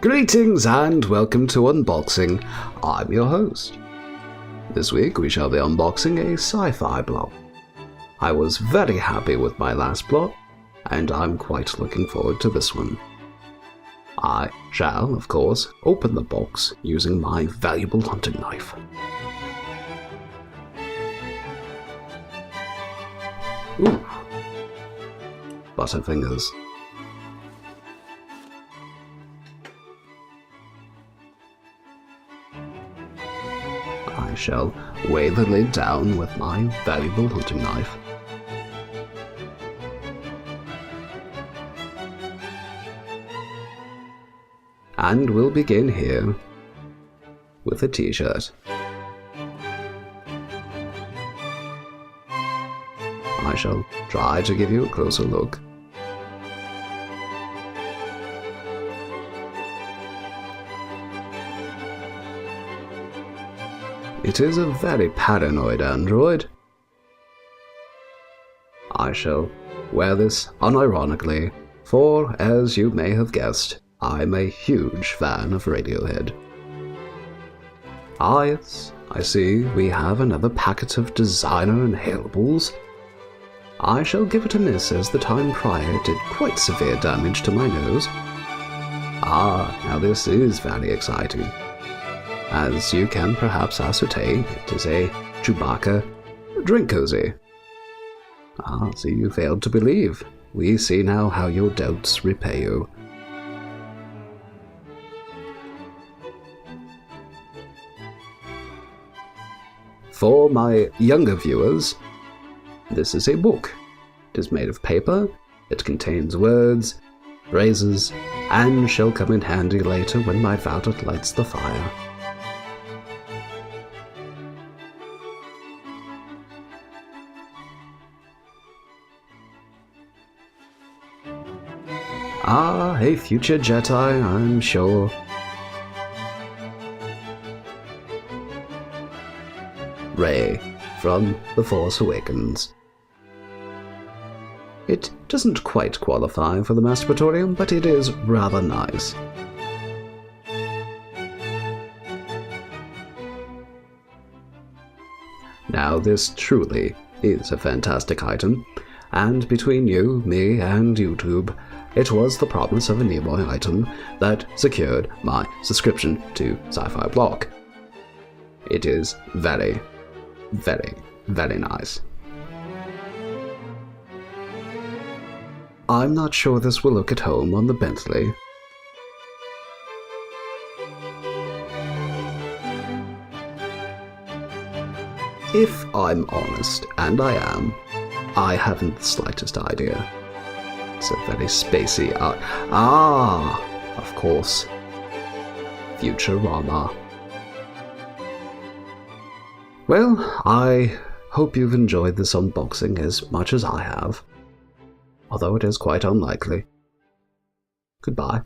Greetings and welcome to Unboxing. I'm your host. This week we shall be unboxing a sci-fi blog. I was very happy with my last plot, and I'm quite looking forward to this one. I shall, of course, open the box using my valuable hunting knife. Ooh. Butterfingers. I shall weigh the lid down with my valuable hunting knife. And we'll begin here with a t-shirt. I shall try to give you a closer look. It is a very paranoid android. I shall wear this unironically, for, as you may have guessed, I'm a huge fan of Radiohead. Ah yes, I see we have another packet of designer inhalables. I shall give it a miss as the time prior did quite severe damage to my nose. Ah, now this is very exciting. As you can perhaps ascertain, it is a Chewbacca drink cozy. Ah, see, you failed to believe. We see now how your doubts repay you. For my younger viewers, this is a book. It is made of paper, it contains words, phrases, and shall come in handy later when my valet lights the fire. Ah, a future Jedi, I'm sure. Rey from The Force Awakens. It doesn't quite qualify for the masturbatorium, but it is rather nice. Now this truly is a fantastic item, and between you, me, and YouTube, it was the promise of a Nimoy item that secured my subscription to Sci-Fi Blog. It is very, very, very nice. I'm not sure this will look at home on the Bentley. If I'm honest, and I am, I haven't the slightest idea. It's a very spacey art. Ah, of course. Futurama. Well, I hope you've enjoyed this unboxing as much as I have, although it is quite unlikely. Goodbye.